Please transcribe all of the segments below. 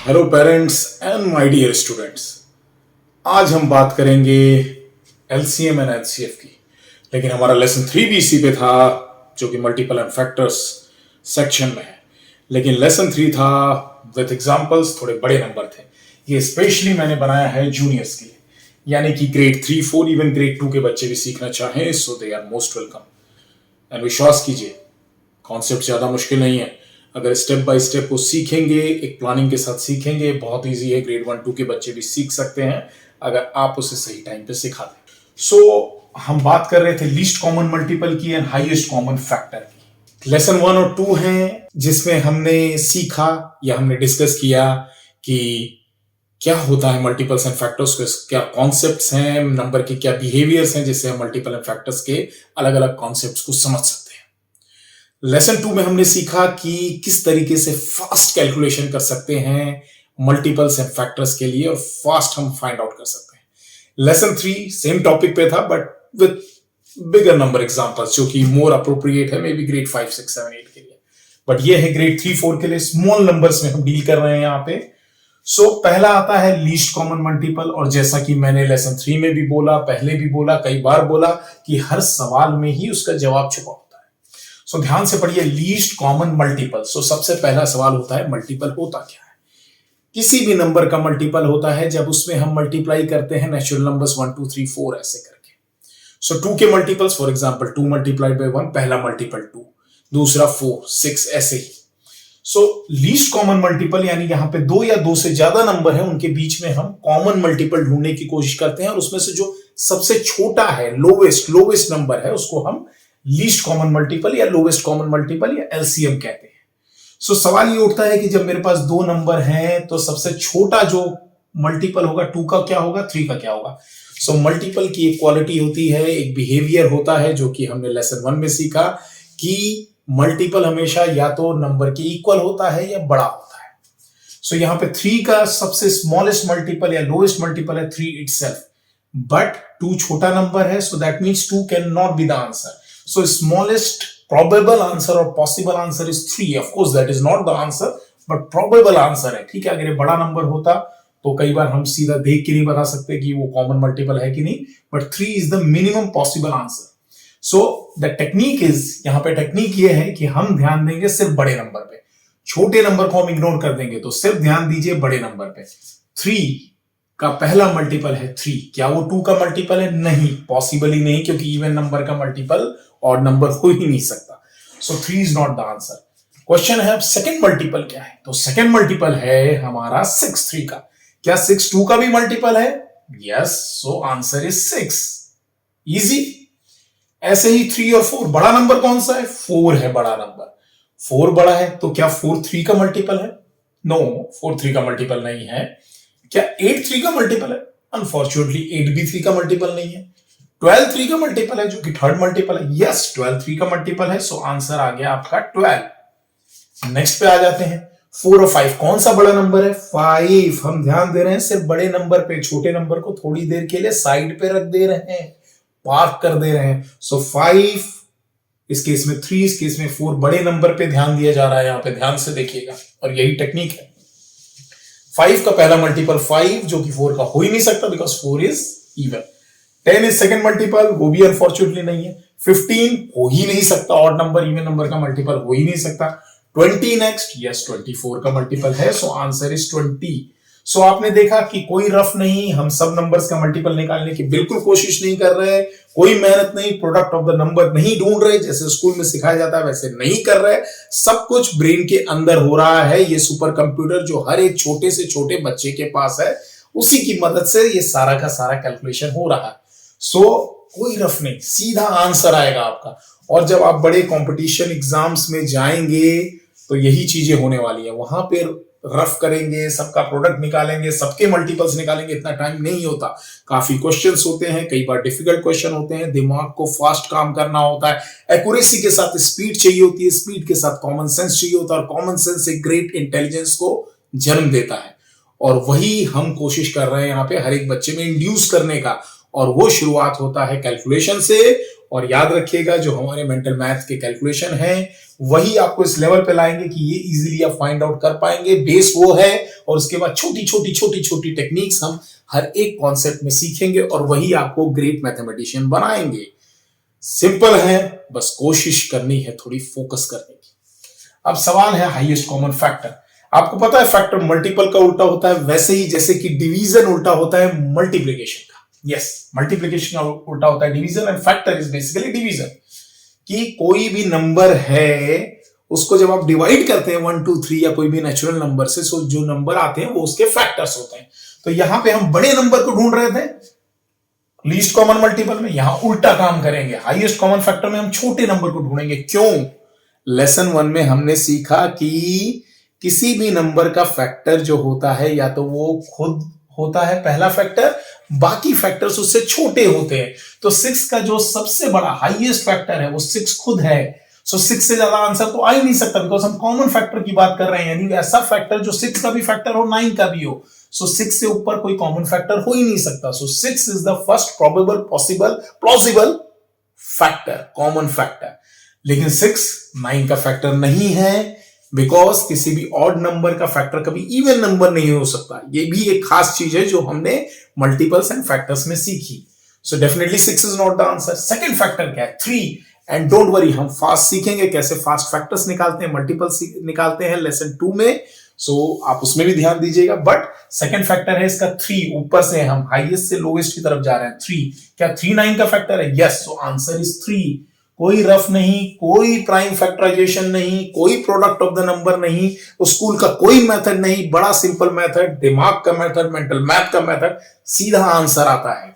Hello parents and my dear students. आज हम बात करेंगे एलसीएम एंड एचसीएफ की, लेकिन हमारा लेसन 3 भी इसी पे था जो कि मल्टीपल एंड फैक्टर्स सेक्शन में है। लेकिन लेसन 3 था विथ एग्जांपल्स, थोड़े बड़े नंबर थे। ये स्पेशली मैंने बनाया है जूनियर्स के लिए, यानी कि ग्रेड 3, 4 इवन ग्रेड 2 के बच्चे भी सीखना चाहें, so they are most welcome. And विश्वास कीजिए, कॉन्सेप्ट ज्यादा मुश्किल नहीं है। अगर स्टेप बाय स्टेप वो सीखेंगे, एक प्लानिंग के साथ सीखेंगे, बहुत इजी है। ग्रेड 1, 2 के बच्चे भी सीख सकते हैं अगर आप उसे सही टाइम पे सिखा दें। सो हम बात कर रहे थे लीस्ट कॉमन मल्टीपल की एंड हाईएस्ट कॉमन फैक्टर की। लेसन 1 और 2 हैं जिसमें हमने सीखा या हमने डिस्कस किया कि क्या होता है मल्टीपल्स एंड फैक्टर्स के, क्या कॉन्सेप्ट्स हैं, नंबर के क्या बिहेवियर्स हैं जिससे हम मल्टीपल एंड फैक्टर्स के अलग अलग कॉन्सेप्ट्स को समझ सकते हैं। लेसन 2 में हमने सीखा कि किस तरीके से फास्ट कैलकुलेशन कर सकते हैं मल्टीपल्स एंड फैक्टर्स के लिए और फास्ट हम फाइंड आउट कर सकते हैं। लेसन 3 सेम टॉपिक पे था but with bigger number examples, जो कि मोर अप्रोप्रिएट है मे बी ग्रेड 5, 6, 7, 8 के लिए। बट ये है ग्रेड 3, 4 के लिए, स्मॉल नंबर्स में हम डील कर रहे हैं यहाँ पे। सो पहला आता है लीस्ट कॉमन मल्टीपल, और जैसा कि मैंने लेसन 3 में भी बोला, पहले भी बोला, कई बार बोला कि हर सवाल में ही उसका जवाब छुपा होता है। सो ध्यान से पढ़िए, लीस्ट कॉमन मल्टीपल। सो सबसे पहला सवाल होता है मल्टीपल होता क्या है। किसी भी नंबर का मल्टीपल होता है जब उसमें हम मल्टीप्लाई करते हैं नेचुरल नंबर्स 1, 2, 3, 4 ऐसे करके। सो 2 के multiples, for example 2 multiplied by 1, पहला मल्टीपल 2, दूसरा 4, 6 ऐसे ही। सो लीस्ट कॉमन मल्टीपल यानी यहां पे 2 या 2 से ज्यादा नंबर है, उनके बीच में हम कॉमन मल्टीपल ढूंढने की कोशिश करते हैं और उसमें से जो सबसे छोटा है, लोवेस्ट नंबर है, उसको हम लीस्ट कॉमन मल्टीपल या लोवेस्ट कॉमन मल्टीपल या एलसीएम कहते हैं। सो सवाल ये उठता है कि जब मेरे पास 2 नंबर हैं तो सबसे छोटा जो मल्टीपल होगा 2 का क्या होगा, 3 का क्या होगा। सो मल्टीपल की एक क्वालिटी होती है, एक बिहेवियर होता है जो कि हमने लेसन 1 में सीखा कि मल्टीपल हमेशा या तो नंबर के इक्वल होता है या बड़ा होता है। सो यहां पे 3 का सबसे स्मॉलेस्ट मल्टीपल या लोएस्ट मल्टीपल है 3 इटसेल्फ, बट 2 छोटा नंबर है, so that means 2 can not be the answer. So smallest probable answer or possible answer is 3. Of course that is not the answer, but probable answer है। ठीक है, अगर ये बड़ा number होता तो कई बार हम सीधा देख के नहीं बता सकते कि वो कॉमन मल्टीपल है कि नहीं, but 3 is the minimum possible answer. So the technique is, यहाँ पे टेक्निक ये है कि हम ध्यान देंगे सिर्फ बड़े नंबर पे, छोटे नंबर को हम इग्नोर कर देंगे, तो सिर्फ ध्यान दीजिए बड़े नंबर पे। 3 का पहला मल्टीपल है 3, क्या वो 2 का मल्टीपल है? नहीं, पॉसिबल ही नहीं, क्योंकि इवन नंबर का मल्टीपल और नंबर हो ही नहीं सकता। सो 3 is not the answer. Question है अब सेकंड मल्टीपल क्या है, तो सेकंड मल्टीपल है हमारा 6 3 का। क्या 6 2 का भी मल्टीपल है? Yes, so answer is 6। Easy. ऐसे ही 3 और 4, बड़ा नंबर कौन सा है? 4 है बड़ा नंबर। 4 बड़ा है, तो क्या 4 3 का मल्टीपल है? नो, 4 3 का मल्टीपल नहीं है। क्या 8 3 का मल्टीपल है? अनफॉर्चुनेटली 8 भी 3 का मल्टीपल नहीं है। 12 3 का मल्टीपल है, जो कि थर्ड मल्टीपल है। यस, 12 3 का मल्टीपल है, सो आंसर आ गया आपका 12। नेक्स्ट पे आ जाते हैं 4 और 5, कौन सा बड़ा नंबर है? 5। हम ध्यान दे रहे हैं सिर्फ बड़े नंबर पे, छोटे नंबर को थोड़ी देर के लिए साइड पे रख दे रहे हैं, पार्क कर दे रहे हैं। सो 5 इस केस में, 3 इस केस में, 4 बड़े नंबर पे ध्यान दिया जा रहा है, यहां पे ध्यान से देखिएगा, और यही टेक्निक है। 5 का पहला मल्टीपल 5, जो कि 4 का हो ही नहीं सकता because 4 is even. 10 is second multiple, वो भी अनफॉर्चुनेटली नहीं है। 15 हो ही नहीं सकता, ऑड नंबर इवन नंबर का मल्टीपल हो ही नहीं सकता। 20 नेक्स्ट, यस 24 का मल्टीपल है, सो आंसर इज 20। सो आपने देखा कि कोई रफ नहीं, हम सब नंबर्स का मल्टीपल निकालने की बिल्कुल कोशिश नहीं कर रहे, कोई मेहनत नहीं, प्रोडक्ट ऑफ द नंबर नहीं ढूंढ रहे, जैसे स्कूल में सिखाया जाता है वैसे नहीं कर रहे। सब कुछ ब्रेन के अंदर हो रहा है। ये सुपर कंप्यूटर जो हर एक छोटे से छोटे बच्चे के पास है, उसी की मदद से ये सारा का सारा कैलकुलेशन हो रहा है। सो कोई रफ नहीं, सीधा आंसर आएगा आपका। और जब आप बड़े कंपटीशन एग्जाम्स में जाएंगे तो यही चीजें होने वाली है, वहां पे रफ करेंगे, सबका प्रोडक्ट निकालेंगे, सबके मल्टीपल्स निकालेंगे, इतना टाइम नहीं होता। काफी क्वेश्चंस होते हैं, कई बार डिफिकल्ट क्वेश्चन होते हैं, दिमाग को फास्ट काम करना होता है, एक्यूरेसी के साथ स्पीड चाहिए होती है, स्पीड के साथ कॉमन सेंस चाहिए होता है, और कॉमन सेंस एक ग्रेट इंटेलिजेंस को जन्म देता है। और वही हम कोशिश कर रहे हैं यहाँ पे हर एक बच्चे में इंड्यूस करने का, और वो शुरुआत होता है कैलकुलेशन से। और याद रखिएगा, जो हमारे मेंटल मैथ के कैलकुलेशन हैं वही आपको इस लेवल पे लाएंगे कि ये इजीली आप फाइंड आउट कर पाएंगे। बेस वो है, और उसके बाद छोटी छोटी छोटी छोटी टेक्निक्स हम हर एक कॉन्सेप्ट में सीखेंगे और वही आपको ग्रेट मैथमेटिशियन बनाएंगे। सिंपल है, बस कोशिश करनी है थोड़ी फोकस करने की। अब सवाल है हाईएस्ट कॉमन फैक्टर। आपको पता है फैक्टर मल्टीपल का उल्टा होता है, वैसे ही जैसे कि डिवीजन उल्टा होता है मल्टीप्लिकेशन का। यस, मल्टीप्लिकेशन का उल्टा होता है division, and factor is basically division. कि कोई भी नंबर है उसको जब आप डिवाइड करते हैं 1 2 3 या कोई भी नेचुरल नंबर से, सो जो नंबर आते हैं वो उसके फैक्टर्स होते हैं। तो यहां पे हम बड़े नंबर को ढूंढ रहे थे लीस्ट कॉमन मल्टीपल में, यहां उल्टा काम करेंगे, हाईएस्ट कॉमन फैक्टर में हम छोटे नंबर को ढूंढेंगे। क्यों? लेसन 1 में हमने सीखा कि किसी भी नंबर का फैक्टर जो होता है या तो वो खुद होता है पहला फैक्टर, बाकी फैक्टर्स उससे छोटे होते हैं। तो 6 का जो सबसे बड़ा हाईएस्ट फैक्टर है वो 6 खुद है। सो 6 से ज्यादा आंसर तो आ ही नहीं सकता, बिकॉज हम कॉमन फैक्टर की बात कर रहे हैं, यानी ऐसा फैक्टर जो 6 का भी फैक्टर हो 9 का भी हो। सो 6 से ऊपर कोई कॉमन फैक्टर हो ही नहीं सकता। सो 6 is the first probable possible plausible factor, common factor. लेकिन 6 9 का फैक्टर नहीं है, बिकॉज किसी भी ऑड नंबर का फैक्टर कभी इवन नंबर नहीं हो सकता। ये भी एक खास चीज है जो हमने मल्टीपल्स एंड फैक्टर्स में सीखी। So definitely 6 is not the answer. Second factor क्या है? 3। एंड डोंट वरी, हम फास्ट सीखेंगे कैसे फास्ट फैक्टर्स निकालते हैं, मल्टीपल्स निकालते हैं लेसन 2 में। सो आप उसमें भी ध्यान दीजिएगा। बट सेकंड फैक्टर है इसका 3, ऊपर से हम हाईएस्ट से लोवेस्ट की तरफ जा रहे हैं। 3 क्या 3 9 का फैक्टर है? यस। So answer is 3। कोई रफ नहीं, कोई प्राइम फैक्टराइजेशन नहीं, कोई प्रोडक्ट ऑफ द नंबर नहीं, स्कूल का कोई मेथड नहीं, बड़ा सिंपल मेथड, दिमाग का मेथड, मेंटल मैथ का मेथड, सीधा आंसर आता है।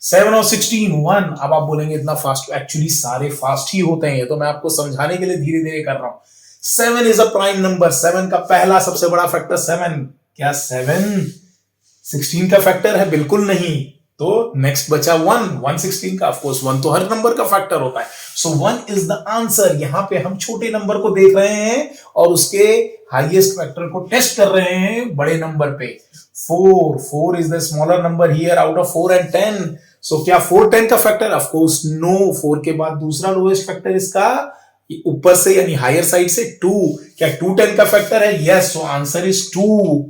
7 और 16 1। अब आप बोलेंगे इतना फास्ट, एक्चुअली सारे फास्ट ही होते हैं, ये तो मैं आपको समझाने के लिए धीरे धीरे कर रहा हूं। 7 इज अ प्राइम नंबर। 7 का पहला सबसे बड़ा फैक्टर 7। क्या 7 16 का फैक्टर है? बिल्कुल नहीं। तो नेक्स्ट बचा 1 116 का। ऑफ कोर्स 1 तो हर नंबर का फैक्टर होता है। सो 1 इज द आंसर। यहां पे हम छोटे नंबर को देख रहे हैं और उसके हाईएस्ट फैक्टर को टेस्ट कर रहे हैं बड़े नंबर पे। 4 is the smaller number here out of 4 and 10। सो क्या 4 10 का फैक्टर? Of course no. 4 के बाद दूसरा लोएस्ट फैक्टर इसका ऊपर से यानी हायर साइड से 2। क्या 2 10 का फैक्टर है? Yes. So answer is 2।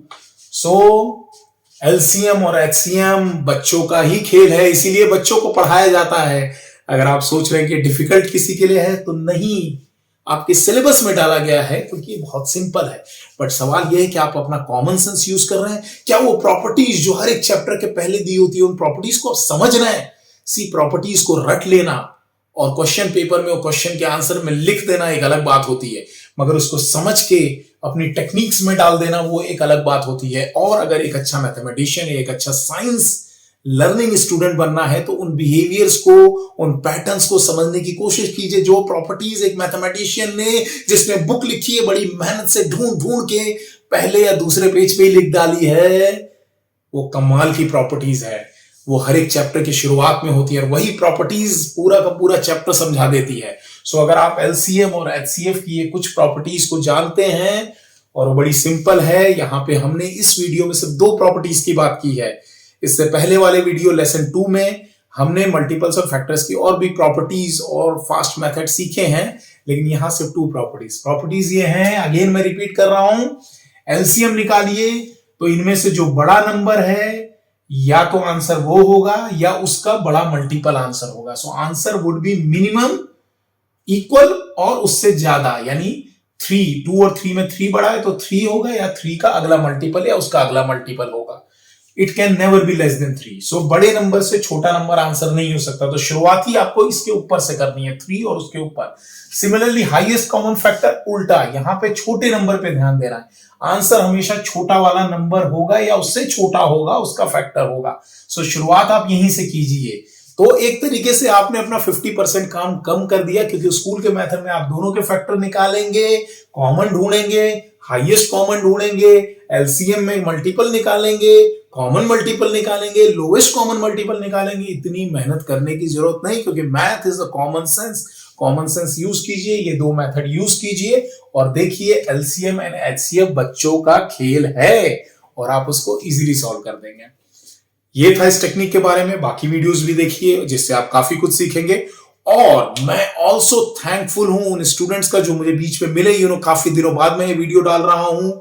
So LCM और एचसीएम बच्चों का ही खेल है, इसीलिए बच्चों को पढ़ाया जाता है। अगर आप सोच रहे हैं कि डिफिकल्ट किसी के लिए है, तो नहीं, आपके सिलेबस में डाला गया है क्योंकि बहुत सिंपल है। बट सवाल यह है कि आप अपना कॉमन सेंस यूज कर रहे हैं क्या? वो प्रॉपर्टीज जो हर एक चैप्टर के पहले दी होती है, उन प्रॉपर्टीज को आप समझ रहे हैं? सी, प्रॉपर्टीज को रट लेना और क्वेश्चन पेपर में वो क्वेश्चन के आंसर में लिख देना एक अलग बात होती है, मगर उसको समझ के अपनी टेक्निक्स में डाल देना वो एक अलग बात होती है। और अगर एक अच्छा मैथमेटिशियन या एक अच्छा साइंस लर्निंग स्टूडेंट बनना है तो उन बिहेवियर्स को, उन पैटर्न्स को समझने की कोशिश कीजिए। जो प्रॉपर्टीज एक मैथमेटिशियन ने जिसमें बुक लिखी है बड़ी मेहनत से ढूंढ ढूंढ के पहले या दूसरे पेज पे ही लिख डाली है, वो कमाल की प्रॉपर्टीज है। वो हर एक चैप्टर की शुरुआत में होती है और वही प्रॉपर्टीज पूरा का पूरा चैप्टर समझा देती है। सो अगर आप एलसीएम और एचसीएफ की ये कुछ प्रॉपर्टीज को जानते हैं, और वो बड़ी सिंपल है, यहां पे हमने इस वीडियो में सिर्फ 2 प्रॉपर्टीज की बात की है। इससे पहले वाले वीडियो लेसन 2 में हमने मल्टीपल्स और फैक्टर्स की और भी प्रॉपर्टीज और फास्ट मेथड सीखे हैं, लेकिन यहां सिर्फ 2 प्रॉपर्टीज ये हैं। अगेन मैं रिपीट कर रहा हूं, एलसीएम निकालिए तो इनमें से जो बड़ा नंबर है या तो आंसर वो होगा या उसका बड़ा मल्टीपल आंसर होगा। So answer would be minimum, equal और उससे ज्यादा, यानी 3, 2 और 3 में 3 बड़ा है तो 3 होगा, या 3 का अगला मल्टीपल या उसका अगला मल्टीपल होगा। It can never be less than 3। सो बड़े नंबर से छोटा नंबर आंसर नहीं हो सकता, तो शुरुआत ही आपको इसके ऊपर से करनी है, 3 और उसके ऊपर। सिमिलरली हाईएस्ट कॉमन फैक्टर उल्टा, यहां पे छोटे नंबर पे ध्यान देना है। आंसर हमेशा छोटा वाला नंबर होगा या उससे छोटा होगा, उसका फैक्टर होगा। सो शुरुआत आप यहीं से कीजिए। तो एक तरीके से आपने अपना 50% काम कम कर दिया, क्योंकि स्कूल के मेथड में आप दोनों के फैक्टर निकालेंगे, कॉमन ढूंढेंगे, हाईएस्ट कॉमन ढूंढेंगे, एलसीएम में मल्टीपल निकालेंगे, कॉमन मल्टीपल निकालेंगे, लोएस्ट कॉमन मल्टीपल निकालेंगे। इतनी मेहनत करने की जरूरत नहीं, क्योंकि math is a common sense. Common sense use कीजिए, ये 2 मेथड यूज कीजिए और देखिए एलसीएम एंड एचसीएफ बच्चों का खेल है और आप उसको इजीली सॉल्व कर देंगे। ये था इस टेक्निक के बारे में। बाकी वीडियोस भी देखिए जिससे आप काफी कुछ सीखेंगे। और मैं ऑल्सो थैंकफुल हूं उन स्टूडेंट्स का जो मुझे बीच में मिले, काफी दिनों बाद मैं ये वीडियो डाल रहा हूं।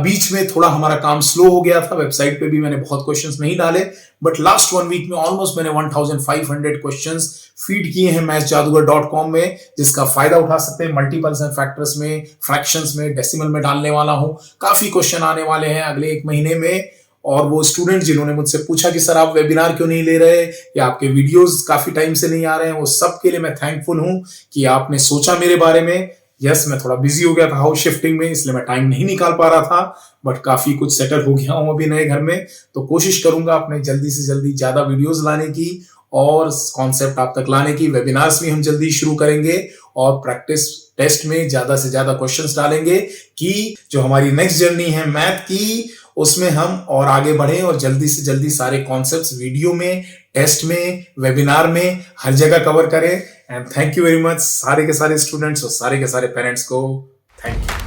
बीच में थोड़ा हमारा काम स्लो हो गया था, वेबसाइट पे भी मैंने बहुत क्वेश्चंस नहीं डाले, बट लास्ट 1 वीक में ऑलमोस्ट मैंने 1500 क्वेश्चंस फीड किए हैं mathsjadugar.com में, जिसका फायदा उठा सकते हैं। मल्टीपल्स एंड फैक्टर्स में, फ्रैक्शंस में, डेसिमल में डालने वाला हूं। काफी क्वेश्चन आने वाले हैं अगले 1 महीने में। और वो स्टूडेंट जिन्होंने मुझसे पूछा कि सर आप वेबिनार क्यों नहीं ले रहे या आपके वीडियोस काफी टाइम से नहीं आ रहे हैं, वो सब के लिए मैं थैंकफुल हूं कि आपने सोचा मेरे बारे में। यस, मैं थोड़ा बिजी हो गया था हाउस शिफ्टिंग में, इसलिए मैं टाइम नहीं निकाल पा रहा था, बट काफी कुछ सेटल हो गया हूं अभी नए घर में। तो कोशिश करूंगा अपने जल्दी से जल्दी ज्यादा वीडियोस लाने की और कॉन्सेप्ट आप तक लाने की। वेबिनार्स भी हम जल्दी शुरू करेंगे और प्रैक्टिस टेस्ट में ज्यादा से ज्यादा क्वेश्चंस डालेंगे कि जो हमारी नेक्स्ट जर्नी है मैथ की, उसमें हम और आगे बढ़े और जल्दी से जल्दी सारे कॉन्सेप्ट्स वीडियो में, टेस्ट में, वेबिनार में, हर जगह कवर करें। And thank you very much सारे के सारे स्टूडेंट्स और सारे के सारे पेरेंट्स को। Thank you.